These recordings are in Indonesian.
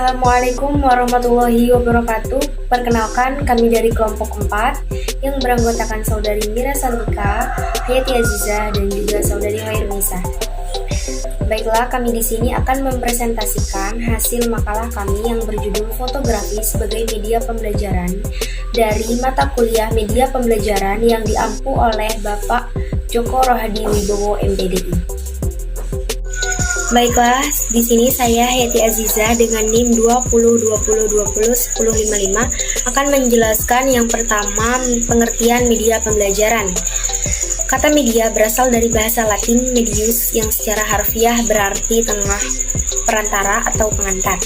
Assalamualaikum warahmatullahi wabarakatuh. Perkenalkan, kami dari kelompok 4 yang beranggotakan saudari Mira Santika, Hayati Aziza, dan juga saudari Hairunisa. Baiklah, kami di sini akan mempresentasikan hasil makalah kami yang berjudul Fotografi sebagai Media Pembelajaran dari mata kuliah Media Pembelajaran yang diampu oleh Bapak Joko Rohadi Wibowo MPDI. Baiklah, di sini saya Hayati Aziza dengan NIM 2020201055 akan menjelaskan yang pertama pengertian media pembelajaran. Kata media berasal dari bahasa Latin medius yang secara harfiah berarti tengah, perantara atau pengantar.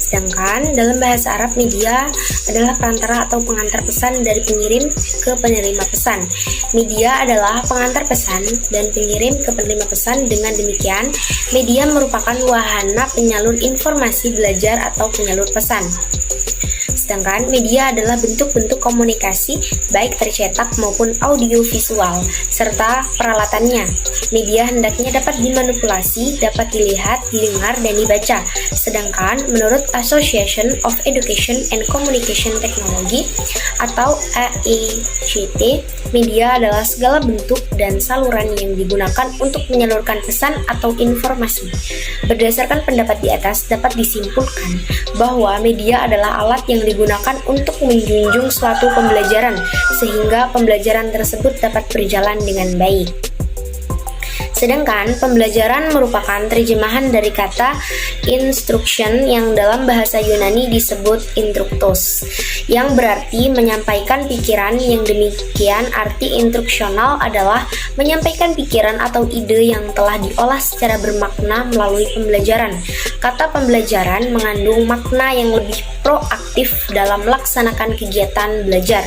Sedangkan dalam bahasa Arab media adalah perantara atau pengantar pesan dari pengirim ke penerima pesan. Media adalah pengantar pesan dan pengirim ke penerima pesan. Dengan demikian, media merupakan wahana penyalur informasi belajar atau penyalur pesan. Sedangkan media adalah bentuk-bentuk komunikasi baik tercetak maupun audiovisual serta peralatannya. Media hendaknya dapat dimanipulasi, dapat dilihat, didengar, dan dibaca. Sedangkan menurut Association of Education and Communication Technology atau AECT, media adalah segala bentuk dan saluran yang digunakan untuk menyalurkan pesan atau informasi. Berdasarkan pendapat di atas, dapat disimpulkan bahwa media adalah alat yang digunakan untuk menjunjung suatu pembelajaran sehingga pembelajaran tersebut dapat berjalan dengan baik. Sedangkan pembelajaran merupakan terjemahan dari kata instruction yang dalam bahasa Yunani disebut instructos, yang berarti menyampaikan pikiran. Yang demikian arti instruksional adalah menyampaikan pikiran atau ide yang telah diolah secara bermakna melalui pembelajaran. Kata pembelajaran mengandung makna yang lebih proaktif dalam melaksanakan kegiatan belajar,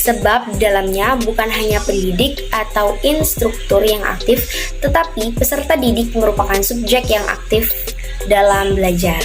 sebab di dalamnya bukan hanya pendidik atau instruktur yang aktif, tetapi peserta didik merupakan subjek yang aktif dalam belajar.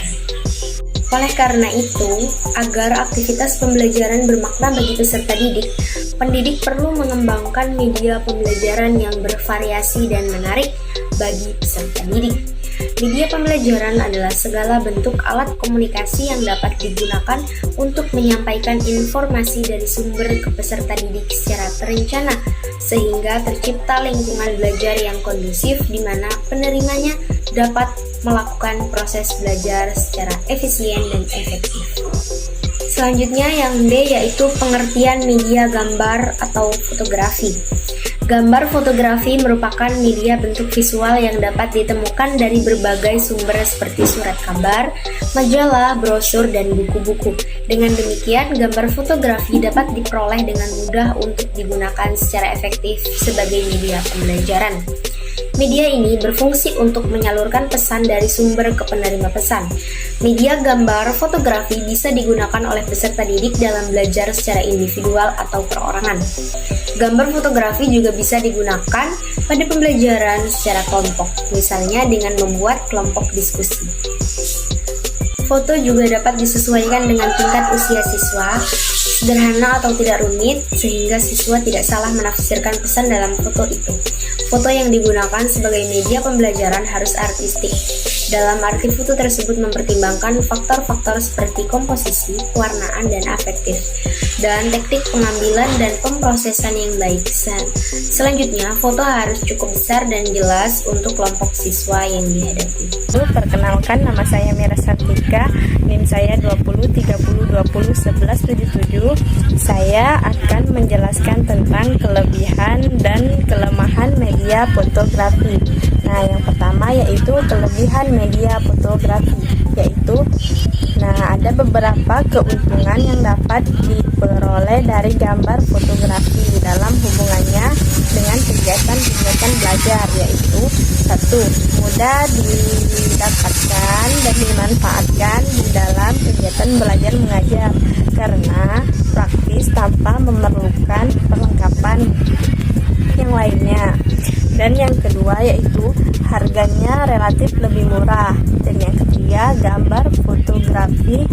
Oleh karena itu, agar aktivitas pembelajaran bermakna bagi peserta didik, pendidik perlu mengembangkan media pembelajaran yang bervariasi dan menarik bagi peserta didik. Media pembelajaran adalah segala bentuk alat komunikasi yang dapat digunakan untuk menyampaikan informasi dari sumber ke peserta didik secara terencana, sehingga tercipta lingkungan belajar yang kondusif di mana penerimanya dapat melakukan proses belajar secara efisien dan efektif. Selanjutnya yang D yaitu pengertian media gambar atau fotografi. Gambar fotografi merupakan media bentuk visual yang dapat ditemukan dari berbagai sumber seperti surat kabar, majalah, brosur, dan buku-buku. Dengan demikian, gambar fotografi dapat diperoleh dengan mudah untuk digunakan secara efektif sebagai media pembelajaran. Media ini berfungsi untuk menyalurkan pesan dari sumber ke penerima pesan. Media gambar fotografi bisa digunakan oleh peserta didik dalam belajar secara individual atau perorangan. Gambar fotografi juga bisa digunakan pada pembelajaran secara kelompok, misalnya dengan membuat kelompok diskusi. Foto juga dapat disesuaikan dengan tingkat usia siswa, sederhana atau tidak rumit, sehingga siswa tidak salah menafsirkan pesan dalam foto itu. Foto yang digunakan sebagai media pembelajaran harus artistik. Dalam arti foto tersebut mempertimbangkan faktor-faktor seperti komposisi, pewarnaan, dan afektif, dan teknik pengambilan dan pemrosesan yang baik. Selanjutnya, foto harus cukup besar dan jelas untuk kelompok siswa yang dihadapi. Perkenalkan, nama saya Mira Santika, NIM saya 2030201177. Saya akan menjelaskan tentang kelebihan dan kelemahan media fotografi. Nah, yang pertama yaitu kelebihan media fotografi, yaitu ada beberapa keuntungan yang dapat diperoleh dari gambar fotografi dalam hubungannya dengan kegiatan belajar, yaitu 1. Mudah didapatkan dan dimanfaatkan di dalam kegiatan belajar mengajar karena praktis tanpa memerlukan perlengkapan yang lainnya. Dan yang kedua yaitu harganya relatif lebih murah. Dan yang ketiga, gambar fotografi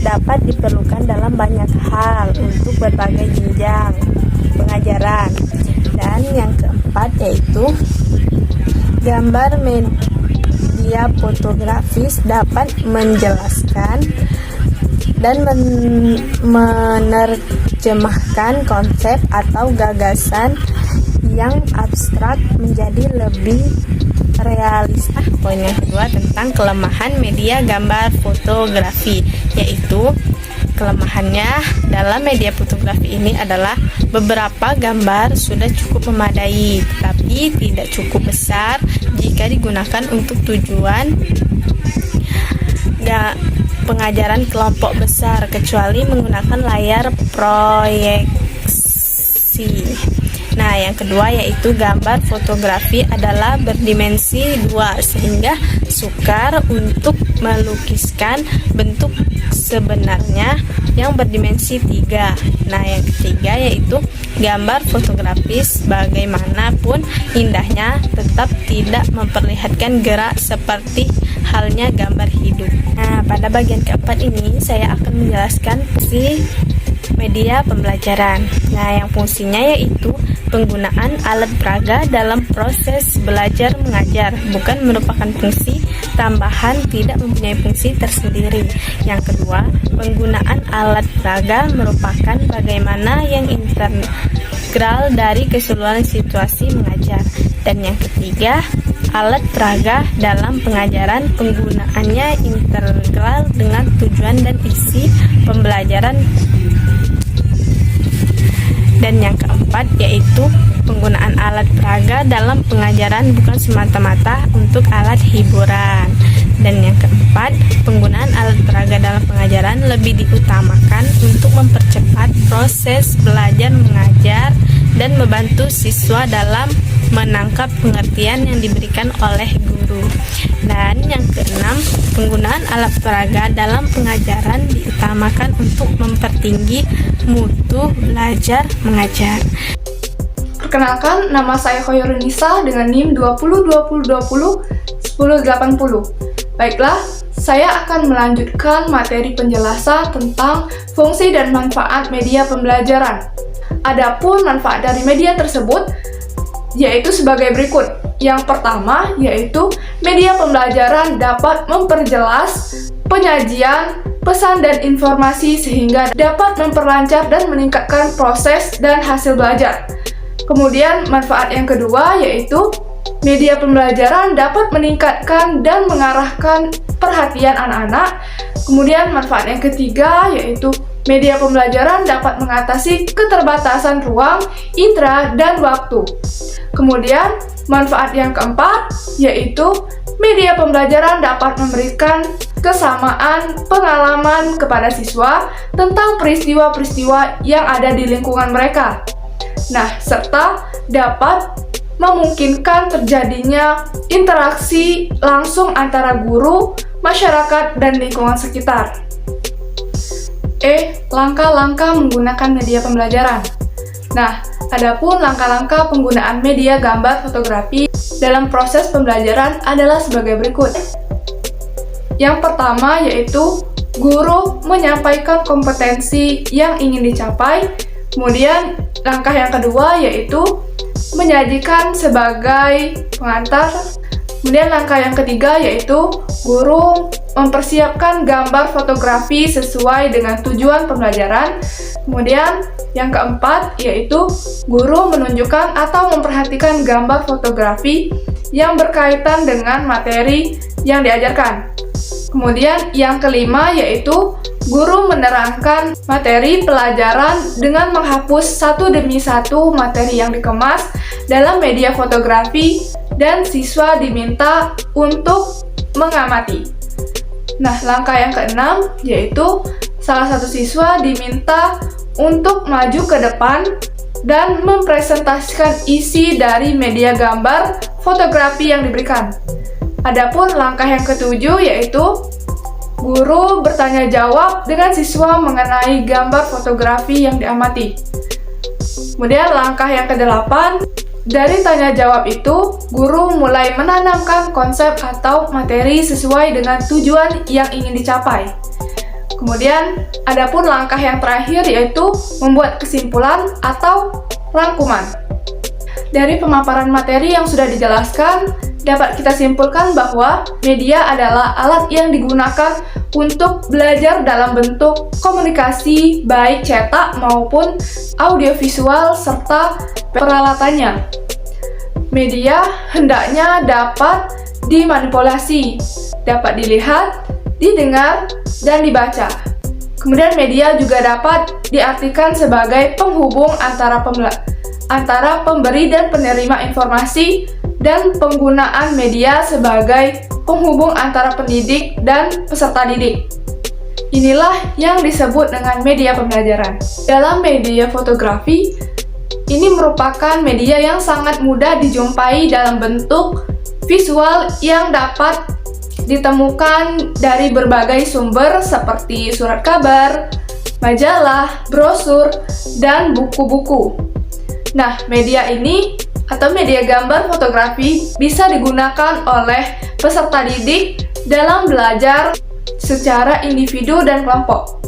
dapat diperlukan dalam banyak hal untuk berbagai jenjang pengajaran. Dan yang keempat yaitu gambar media fotografis dapat menjelaskan dan menerjemahkan konsep atau gagasan yang abstrak menjadi lebih realistis. Poin yang kedua tentang kelemahan media gambar fotografi, yaitu kelemahannya dalam media fotografi ini adalah beberapa gambar sudah cukup memadai, tapi tidak cukup besar jika digunakan untuk tujuan pengajaran kelompok besar, kecuali menggunakan layar proyeksi. Nah, yang kedua yaitu gambar fotografi adalah berdimensi 2 sehingga sukar untuk melukiskan bentuk sebenarnya yang berdimensi 3. Nah, yang ketiga yaitu gambar fotografis bagaimanapun indahnya tetap tidak memperlihatkan gerak seperti halnya gambar hidup. Nah, pada bagian keempat ini saya akan menjelaskan fungsi media pembelajaran. Nah, yang fungsinya yaitu penggunaan alat peraga dalam proses belajar mengajar, bukan merupakan fungsi tambahan, tidak mempunyai fungsi tersendiri. Yang kedua, penggunaan alat peraga merupakan bagaimana yang integral dari keseluruhan situasi mengajar. Dan yang ketiga, alat peraga dalam pengajaran penggunaannya integral dengan tujuan dan isi pembelajaran. Dan yang keempat yaitu penggunaan alat peraga dalam pengajaran bukan semata-mata untuk alat hiburan. Dan yang keempat, penggunaan alat peraga dalam pengajaran lebih diutamakan untuk mempercepat proses belajar mengajar dan membantu siswa dalam menangkap pengertian yang diberikan oleh guru. Dan yang keenam, penggunaan alat peraga dalam pengajaran diutamakan untuk mempertinggi mutu belajar mengajar. Perkenalkan, nama saya Khoirunisa dengan NIM 2020201080. Baiklah, saya akan melanjutkan materi penjelasan tentang fungsi dan manfaat media pembelajaran. Adapun manfaat dari media tersebut yaitu sebagai berikut. Yang pertama yaitu media pembelajaran dapat memperjelas penyajian, pesan dan informasi sehingga dapat memperlancar dan meningkatkan proses dan hasil belajar. Kemudian manfaat yang kedua yaitu media pembelajaran dapat meningkatkan dan mengarahkan perhatian anak-anak. Kemudian manfaat yang ketiga yaitu media pembelajaran dapat mengatasi keterbatasan ruang, indera, dan waktu. Kemudian manfaat yang keempat yaitu media pembelajaran dapat memberikan kesamaan pengalaman kepada siswa tentang peristiwa-peristiwa yang ada di lingkungan mereka. Nah, serta dapat memungkinkan terjadinya interaksi langsung antara guru, masyarakat, dan lingkungan sekitar. Langkah-langkah menggunakan media pembelajaran. Nah, adapun langkah-langkah penggunaan media gambar fotografi dalam proses pembelajaran adalah sebagai berikut. Yang pertama yaitu guru menyampaikan kompetensi yang ingin dicapai. Kemudian langkah yang kedua yaitu menyajikan sebagai pengantar. Kemudian langkah yang ketiga yaitu guru mempersiapkan gambar fotografi sesuai dengan tujuan pembelajaran. Kemudian yang keempat yaitu guru menunjukkan atau memperhatikan gambar fotografi yang berkaitan dengan materi yang diajarkan. Kemudian yang kelima yaitu guru menerangkan materi pelajaran dengan menghapus satu demi satu materi yang dikemas dalam media fotografi dan siswa diminta untuk mengamati. Nah, langkah yang keenam yaitu salah satu siswa diminta untuk maju ke depan dan mempresentasikan isi dari media gambar fotografi yang diberikan. Adapun langkah yang ketujuh yaitu guru bertanya jawab dengan siswa mengenai gambar fotografi yang diamati. Kemudian langkah yang kedelapan, dari tanya jawab itu, guru mulai menanamkan konsep atau materi sesuai dengan tujuan yang ingin dicapai. Kemudian, adapun langkah yang terakhir yaitu membuat kesimpulan atau rangkuman. Dari pemaparan materi yang sudah dijelaskan, dapat kita simpulkan bahwa media adalah alat yang digunakan untuk belajar dalam bentuk komunikasi, baik cetak maupun audiovisual serta peralatannya. Media hendaknya dapat dimanipulasi, dapat dilihat, didengar, dan dibaca. Kemudian media juga dapat diartikan sebagai penghubung antara pemberi dan penerima informasi, dan penggunaan media sebagai penghubung antara pendidik dan peserta didik. Inilah yang disebut dengan media pembelajaran. Dalam media fotografi, ini merupakan media yang sangat mudah dijumpai dalam bentuk visual yang dapat ditemukan dari berbagai sumber seperti surat kabar, majalah, brosur, dan buku-buku. Nah, media ini atau media gambar fotografi bisa digunakan oleh peserta didik dalam belajar secara individu dan kelompok.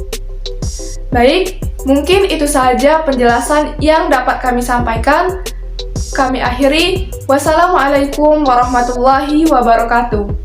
Baik, mungkin itu saja penjelasan yang dapat kami sampaikan. Kami akhiri. Wassalamualaikum warahmatullahi wabarakatuh.